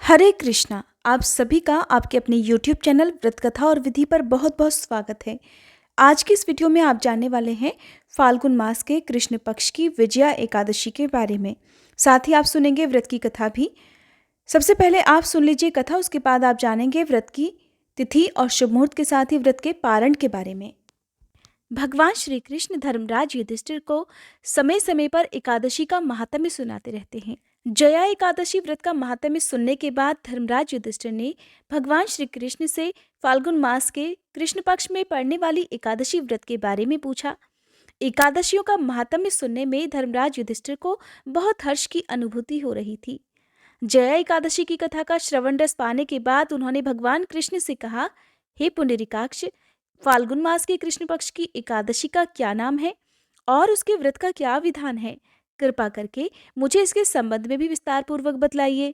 हरे कृष्णा। आप सभी का आपके अपने YouTube चैनल व्रत कथा और विधि पर बहुत बहुत स्वागत है। आज की इस वीडियो में आप जानने वाले हैं फाल्गुन मास के कृष्ण पक्ष की विजया एकादशी के बारे में। साथ ही आप सुनेंगे व्रत की कथा भी। सबसे पहले आप सुन लीजिए कथा, उसके बाद आप जानेंगे व्रत की तिथि और शुभ मुहूर्त के साथ ही व्रत के पारण के बारे में। भगवान श्री कृष्ण धर्मराज युधिष्ठिर को समय समय पर एकादशी का महात्म्य सुनाते रहते हैं। जया एकादशी व्रत का महात्म्य सुनने के बाद धर्मराज युधिष्ठिर ने भगवान श्री कृष्ण से फाल्गुन मास के कृष्ण पक्ष में पड़ने वाली एकादशी व्रत के बारे में पूछा। एकादशियों का महात्म्य सुनने में धर्मराज युधिष्ठिर को बहुत हर्ष की अनुभूति हो रही थी। जया एकादशी की कथा का श्रवण रस पाने के बाद उन्होंने भगवान कृष्ण से कहा, हे पुंडरीकाक्ष, फाल्गुन मास के कृष्ण पक्ष की एकादशी का क्या नाम है और उसके व्रत का क्या विधान है? कृपा करके मुझे इसके संबंध में भी विस्तार पूर्वक बतलाइए।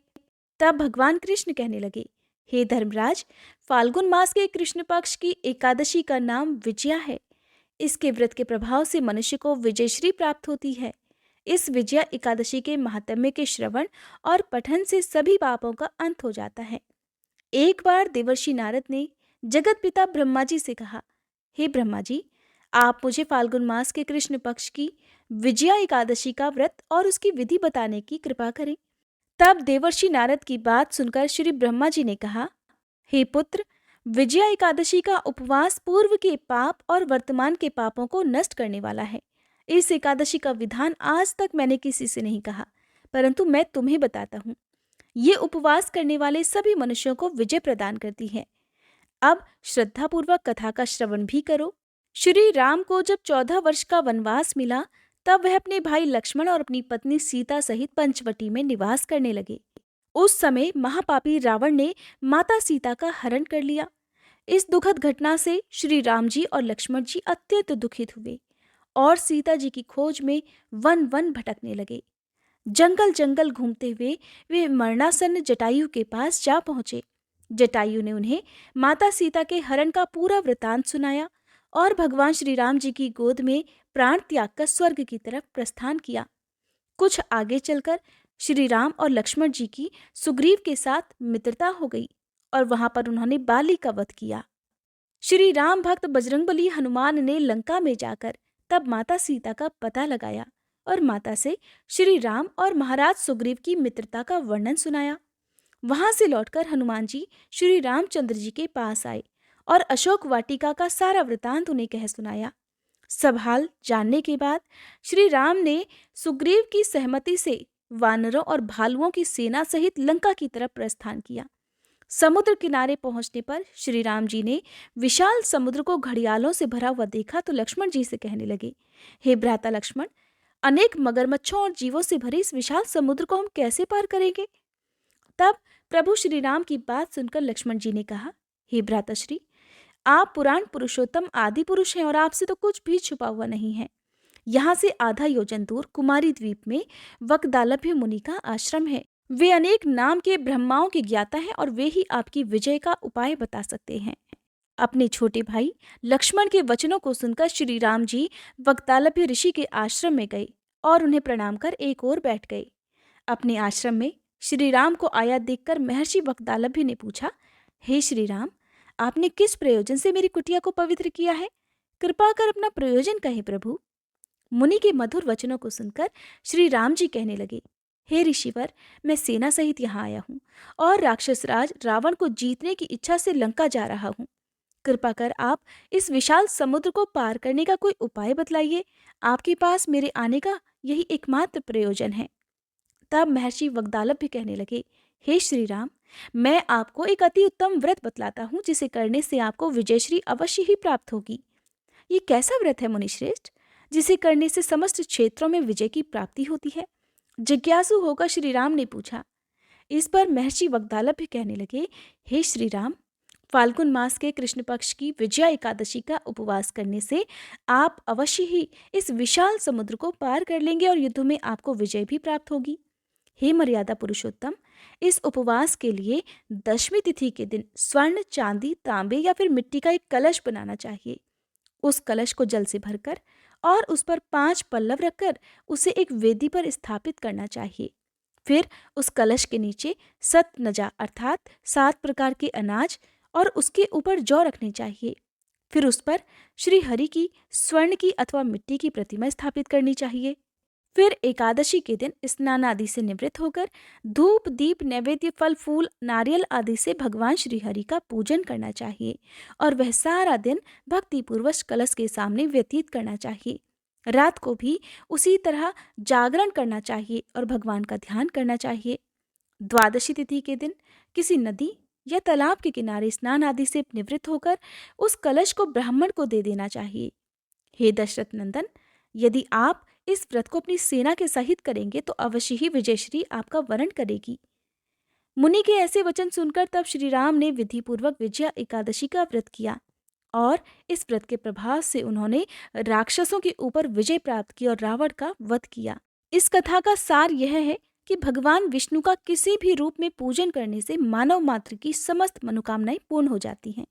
तब भगवान कृष्ण कहने लगे, हे धर्मराज, फाल्गुन मास के कृष्ण पक्ष की एकादशी का नाम विजया है। इसके व्रत के प्रभाव से मनुष्य को विजयश्री प्राप्त होती है। इस विजया एकादशी के महात्म्य के श्रवण और पठन से सभी पापों का अंत हो जाता है। एक बार देवर्षि नारद ने जगत पिता ब्रह्मा जी से कहा, हे ब्रह्मा जी, आप मुझे फाल्गुन मास के कृष्ण पक्ष की विजया एकादशी का व्रत और उसकी विधि बताने की कृपा करें। तब देवर्षि नारद की बात सुनकर श्री ब्रह्मा जी ने कहा, हे पुत्र, विजया एकादशी का उपवास पूर्व के पाप और वर्तमान के पापों को नष्ट करने वाला है। इस एकादशी का विधान आज तक मैंने किसी से नहीं कहा, परंतु मैं तुम्हें बताता हूँ। ये उपवास करने वाले सभी मनुष्यों को विजय प्रदान करती है। अब श्रद्धापूर्वक कथा का श्रवण भी करो। श्री राम को जब 14 वर्ष का वनवास मिला, तब वह अपने भाई लक्ष्मण और अपनी पत्नी सीता सहित पंचवटी में निवास करने लगे। उस समय महापापी रावण ने माता सीता का हरण कर लिया। इस दुखद घटना से श्री राम जी और लक्ष्मण जी अत्यंत दुखित हुए और सीता जी की खोज में वन वन भटकने लगे। जंगल जंगल घूमते हुए वे मरणासन्न जटायु के पास जा पहुंचे। जटायु ने उन्हें माता सीता के हरण का पूरा वृतांत सुनाया और भगवान श्री राम जी की गोद में प्राण त्याग कर स्वर्ग की तरफ प्रस्थान किया। कुछ आगे चलकर श्री राम और लक्ष्मण जी की सुग्रीव के साथ मित्रता हो गई और वहां पर उन्होंने बाली का वध किया। श्री राम भक्त बजरंगबली हनुमान ने लंका में जाकर तब माता सीता का पता लगाया और माता से श्री राम और महाराज सुग्रीव की मित्रता का वर्णन सुनाया। वहां से लौटकर हनुमान जी श्री रामचंद्र जी के पास आए और अशोक वाटिका का सारा वृतांत उन्हें कह सुनाया। सब हाल जानने के बाद श्री राम ने सुग्रीव की सहमति से वानरों और भालुओं की सेना सहित लंका की तरफ प्रस्थान किया। समुद्र किनारे पहुंचने पर श्री राम जी ने विशाल समुद्र को घड़ियालों से भरा हुआ देखा तो लक्ष्मण जी से कहने लगे, हे भ्राता लक्ष्मण, अनेक मगरमच्छों और जीवों से भरे इस विशाल समुद्र को हम कैसे पार करेंगे? तब प्रभु श्री राम की बात सुनकर लक्ष्मण जी ने कहा, हे भ्राताश्री, आप पुराण पुरुषोत्तम आदि पुरुष हैं और आपसे तो कुछ भी छुपा हुआ नहीं है। यहाँ से आधा योजन दूर कुमारी द्वीप में वकदालभ्य मुनि का आश्रम है। वे अनेक नाम के ब्रह्माओं के ज्ञाता हैं और वे ही आपकी विजय का उपाय बता सकते हैं। अपने छोटे भाई लक्ष्मण के वचनों को सुनकर श्री राम जी वकदालभ्य ऋषि के आश्रम में गए और उन्हें प्रणाम कर एक ओर बैठ गए। अपने आश्रम में श्री राम को आया देखकर महर्षि वकदालभ्य ने पूछा, हे श्री राम, आपने किस प्रयोजन से मेरी कुटिया को पवित्र किया है? कृपा कर अपना प्रयोजन कहे प्रभु। मुनि के मधुर वचनों को सुनकर श्री राम जी कहने लगे, हे ऋषिवर, मैं सेना सहित यहाँ आया हूँ और राक्षस राज रावण को जीतने की इच्छा से लंका जा रहा हूँ। कृपा कर आप इस विशाल समुद्र को पार करने का कोई उपाय बतलाइए। आपके पास मेरे आने का यही एकमात्र प्रयोजन है। तब महर्षि वकदालभ्य कहने लगे, हे श्री राम, मैं आपको एक अति उत्तम व्रत बतलाता हूँ जिसे करने से आपको विजयश्री अवश्य ही प्राप्त होगी। ये कैसा व्रत है मुनिश्रेष्ठ, जिसे करने से समस्त क्षेत्रों में विजय की प्राप्ति होती है? जिज्ञासु होकर श्री राम ने पूछा। इस पर महर्षि वकदालभ्य कहने लगे, हे श्री राम, फाल्गुन मास के कृष्ण पक्ष की विजया एकादशी का उपवास करने से आप अवश्य ही इस विशाल समुद्र को पार कर लेंगे और युद्ध में आपको विजय भी प्राप्त होगी। हे मर्यादा पुरुषोत्तम, इस उपवास के लिए 10वीं तिथि के दिन स्वर्ण, चांदी, तांबे या फिर मिट्टी का एक कलश बनाना चाहिए। उस कलश को जल से भरकर और उस पर 5 पल्लव रखकर उसे एक वेदी पर स्थापित करना चाहिए। फिर उस कलश के नीचे सतनजा अर्थात 7 प्रकार के अनाज और उसके ऊपर जौ रखनी चाहिए। फिर उस पर श्री हरि की स्वर्ण की अथवा मिट्टी की प्रतिमा स्थापित करनी चाहिए। फिर एकादशी के दिन स्नान आदि से निवृत्त होकर धूप दीप नैवेद्य फल फूल नारियल आदि से भगवान श्री हरि का पूजन करना चाहिए और वह सारा दिन भक्तिपूर्वक कलश के सामने व्यतीत करना चाहिए। रात को भी उसी तरह जागरण करना चाहिए और भगवान का ध्यान करना चाहिए। द्वादशी तिथि के दिन किसी नदी या तालाब के किनारे स्नान आदि से निवृत्त होकर उस कलश को ब्राह्मण को दे देना चाहिए। हे दशरथ नंदन, यदि आप इस व्रत को अपनी सेना के सहित करेंगे तो अवश्य ही विजयश्री आपका वरण करेगी। मुनि के ऐसे वचन सुनकर तब श्री राम ने विधिपूर्वक विजया एकादशी का व्रत किया और इस व्रत के प्रभाव से उन्होंने राक्षसों के ऊपर विजय प्राप्त की और रावण का वध किया। इस कथा का सार यह है कि भगवान विष्णु का किसी भी रूप में पूजन करने से मानव मात्र की समस्त मनोकामनाएं पूर्ण हो जाती हैं।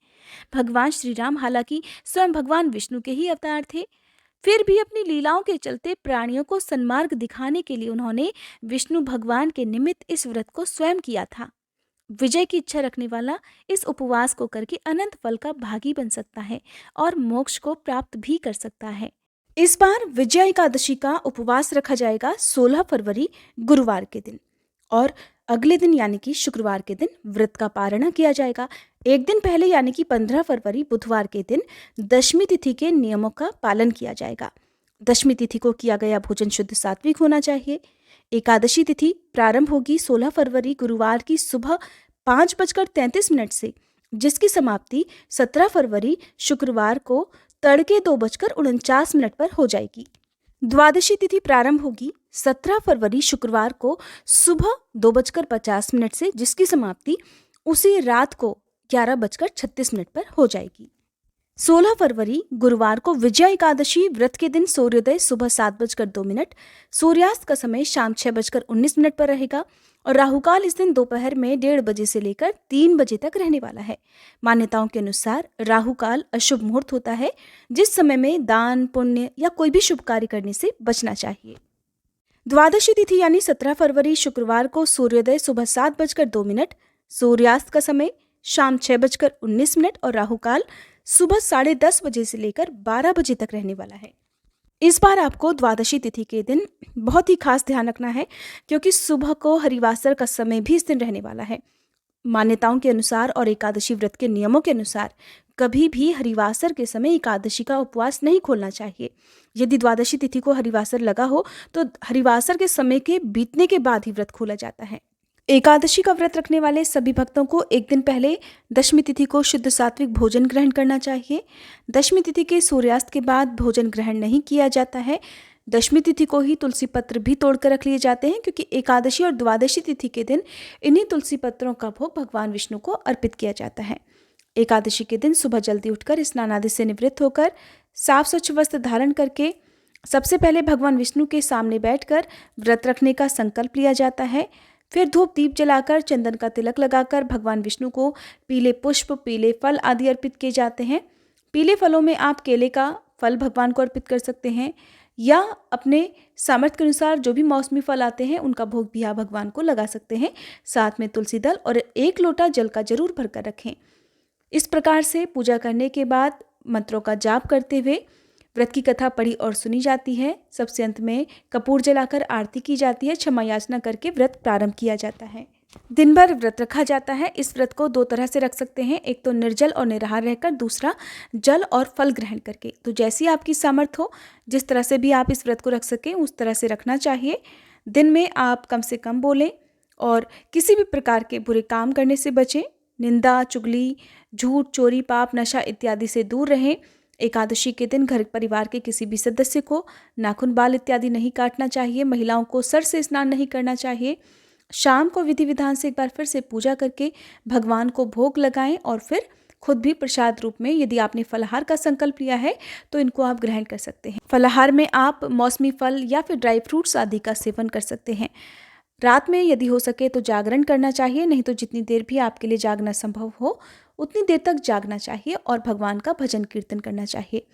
भगवान श्री राम हालांकि स्वयं भगवान विष्णु के ही अवतार थे, फिर भी अपनी लीलाओं के चलते प्राणियों को सन्मार्ग दिखाने के लिए उन्होंने विष्णु भगवान के निमित्त इस व्रत को स्वयं किया था। विजय की इच्छा रखने वाला इस उपवास को करके अनंत फल का भागी बन सकता है और मोक्ष को प्राप्त भी कर सकता है। इस बार विजया एकादशी का उपवास रखा जाएगा 16 फरवरी गुरुवार के दिन और अगले दिन यानी कि शुक्रवार के दिन व्रत का पारणा किया जाएगा। एक दिन पहले यानी कि 15 फरवरी बुधवार के दिन दशमी तिथि के नियमों का पालन किया जाएगा। दशमी तिथि को किया गया भोजन शुद्ध सात्विक होना चाहिए। एकादशी तिथि प्रारंभ होगी 16 फरवरी गुरुवार की सुबह 5:33 से, जिसकी समाप्ति 17 फरवरी शुक्रवार को तड़के 2:49 पर हो जाएगी। द्वादशी तिथि प्रारंभ होगी 17 फरवरी शुक्रवार को सुबह 2:50 से, जिसकी समाप्ति उसी रात को 11:36 पर हो जाएगी। 16 फरवरी गुरुवार को विजया एकादशी व्रत के दिन सूर्योदय सुबह 7:02, सूर्यास्त का समय शाम 6:19 पर रहेगा और राहुकाल इस दिन दोपहर में 1:30 बजे से लेकर 3 बजे तक रहने वाला है। मान्यताओं के अनुसार राहुकाल अशुभ मुहूर्त होता है, जिस समय में दान पुण्य या कोई भी शुभ कार्य करने से बचना चाहिए। द्वादशी तिथि यानी 17 फरवरी शुक्रवार को सूर्योदय सुबह 7:02, सूर्यास्त का समय शाम 6:19 और राहुकाल सुबह 10:30 बजे से लेकर 12 बजे तक रहने वाला है। इस बार आपको द्वादशी तिथि के दिन बहुत ही खास ध्यान रखना है, क्योंकि सुबह को हरिवासर का समय भी इस दिन रहने वाला है। मान्यताओं के अनुसार और एकादशी व्रत के नियमों के अनुसार कभी भी हरिवासर के समय एकादशी का उपवास नहीं खोलना चाहिए। यदि द्वादशी तिथि को हरिवासर लगा हो तो हरिवासर के समय के बीतने के बाद ही व्रत खोला जाता है। एकादशी का व्रत रखने वाले सभी भक्तों को एक दिन पहले दशमी तिथि को शुद्ध सात्विक भोजन ग्रहण करना चाहिए। दशमी तिथि के सूर्यास्त के बाद भोजन ग्रहण नहीं किया जाता है। दशमी तिथि को ही तुलसी पत्र भी तोड़कर रख लिए जाते हैं, क्योंकि एकादशी और द्वादशी तिथि के दिन इन्हीं तुलसी पत्रों का भोग भगवान विष्णु को अर्पित किया जाता है। एकादशी के दिन सुबह जल्दी उठकर स्नान आदि से निवृत्त होकर साफ स्वच्छ वस्त्र धारण करके सबसे पहले भगवान विष्णु के सामने बैठकर व्रत रखने का संकल्प लिया जाता है। फिर धूप दीप जलाकर चंदन का तिलक लगाकर भगवान विष्णु को पीले पुष्प पीले फल आदि अर्पित किए जाते हैं। पीले फलों में आप केले का फल भगवान को अर्पित कर सकते हैं या अपने सामर्थ्य के अनुसार जो भी मौसमी फल आते हैं उनका भोग भी आप भगवान को लगा सकते हैं। साथ में तुलसी दल और 1 लोटा जल का जरूर भरकर रखें। इस प्रकार से पूजा करने के बाद मंत्रों का जाप करते हुए व्रत की कथा पढ़ी और सुनी जाती है। सबसे अंत में कपूर जलाकर आरती की जाती है। क्षमा याचना करके व्रत प्रारंभ किया जाता है। दिन भर व्रत रखा जाता है। इस व्रत को 2 तरह से रख सकते हैं, एक तो निर्जल और निराहार रहकर, दूसरा जल और फल ग्रहण करके। तो जैसी आपकी सामर्थ्य हो, जिस तरह से भी आप इस व्रत को रख सकें उस तरह से रखना चाहिए। दिन में आप कम से कम बोलें और किसी भी प्रकार के बुरे काम करने से बचें। निंदा चुगली झूठ चोरी पाप नशा इत्यादि से दूर रहें। एकादशी के दिन घर परिवार के किसी भी सदस्य को नाखून बाल इत्यादि नहीं काटना चाहिए। महिलाओं को सर से स्नान नहीं करना चाहिए। शाम को विधि विधान से एक बार फिर से पूजा करके भगवान को भोग लगाएं और फिर खुद भी प्रसाद रूप में, यदि आपने फलाहार का संकल्प लिया है तो इनको आप ग्रहण कर सकते हैं। फलाहार में आप मौसमी फल या फिर ड्राई फ्रूट्स आदि का सेवन कर सकते हैं। रात में यदि हो सके तो जागरण करना चाहिए, नहीं तो जितनी देर भी आपके लिए जागना संभव हो उतनी देर तक जागना चाहिए और भगवान का भजन कीर्तन करना चाहिए।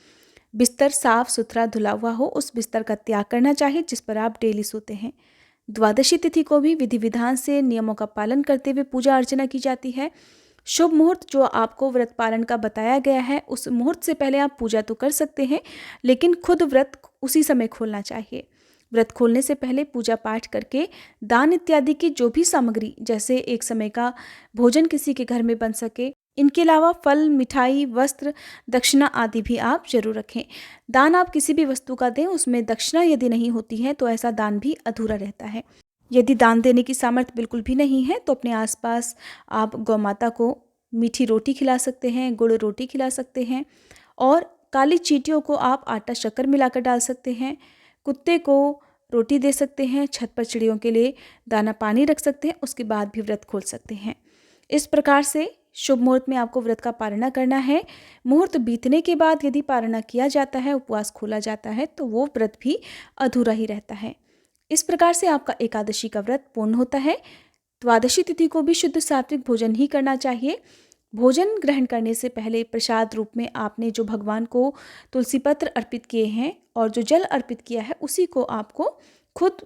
बिस्तर साफ सुथरा धुला हुआ हो, उस बिस्तर का त्याग करना चाहिए जिस पर आप डेली सोते हैं। द्वादशी तिथि को भी विधि विधान से नियमों का पालन करते हुए पूजा अर्चना की जाती है। शुभ मुहूर्त जो आपको व्रत पालन का बताया गया है, उस मुहूर्त से पहले आप पूजा तो कर सकते हैं, लेकिन खुद व्रत उसी समय खोलना चाहिए। व्रत खोलने से पहले पूजा पाठ करके दान इत्यादि की जो भी सामग्री, जैसे एक समय का भोजन किसी के घर में बन सके, इनके अलावा फल, मिठाई, वस्त्र, दक्षिणा आदि भी आप जरूर रखें। दान आप किसी भी वस्तु का दें, उसमें दक्षिणा यदि नहीं होती है तो ऐसा दान भी अधूरा रहता है। यदि दान देने की सामर्थ्य बिल्कुल भी नहीं है तो अपने आसपास आप गौ माता को मीठी रोटी खिला सकते हैं, गुड़ रोटी खिला सकते हैं, और काली चींटियों को आप आटा शक्कर मिलाकर डाल सकते हैं। कुत्ते को रोटी दे सकते हैं, छत पर चिड़ियों के लिए दाना पानी रख सकते हैं, उसके बाद भी व्रत खोल सकते हैं। इस प्रकार से शुभ मुहूर्त में आपको व्रत का पालना करना है। मुहूर्त बीतने के बाद यदि पालना किया जाता है, उपवास खोला जाता है, तो वो व्रत भी अधूरा ही रहता है। इस प्रकार से आपका एकादशी का व्रत पूर्ण होता है। द्वादशी तिथि को भी शुद्ध सात्विक भोजन ही करना चाहिए। भोजन ग्रहण करने से पहले प्रसाद रूप में आपने जो भगवान को तुलसी पत्र अर्पित किए हैं और जो जल अर्पित किया है, उसी को आपको खुद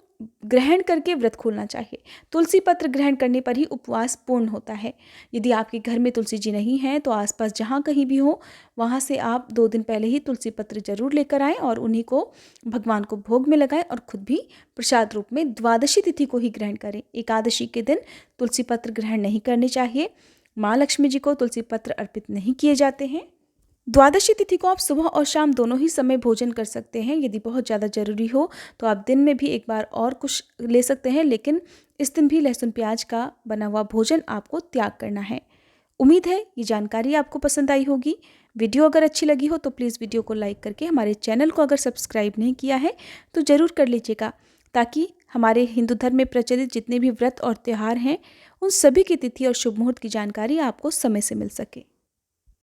ग्रहण करके व्रत खोलना चाहिए। तुलसी पत्र ग्रहण करने पर ही उपवास पूर्ण होता है। यदि आपके घर में तुलसी जी नहीं हैं तो आसपास जहाँ कहीं भी हो, वहाँ से आप 2 दिन पहले ही तुलसी पत्र जरूर लेकर आएँ और उन्हीं को भगवान को भोग में लगाएं और खुद भी प्रसाद रूप में द्वादशी तिथि को ही ग्रहण करें। एकादशी के दिन तुलसी पत्र ग्रहण नहीं करने चाहिए। माँ लक्ष्मी जी को तुलसी पत्र अर्पित नहीं किए जाते हैं। द्वादशी तिथि को आप सुबह और शाम दोनों ही समय भोजन कर सकते हैं। यदि बहुत ज़्यादा ज़रूरी हो तो आप दिन में भी एक बार और कुछ ले सकते हैं, लेकिन इस दिन भी लहसुन प्याज का बना हुआ भोजन आपको त्याग करना है। उम्मीद है ये जानकारी आपको पसंद आई होगी। वीडियो अगर अच्छी लगी हो तो प्लीज़ वीडियो को लाइक करके हमारे चैनल को अगर सब्सक्राइब नहीं किया है तो ज़रूर कर लीजिएगा, ताकि हमारे हिंदू धर्म में प्रचलित जितने भी व्रत और त्यौहार हैं, उन सभी की तिथि और शुभ मुहूर्त की जानकारी आपको समय से मिल सके।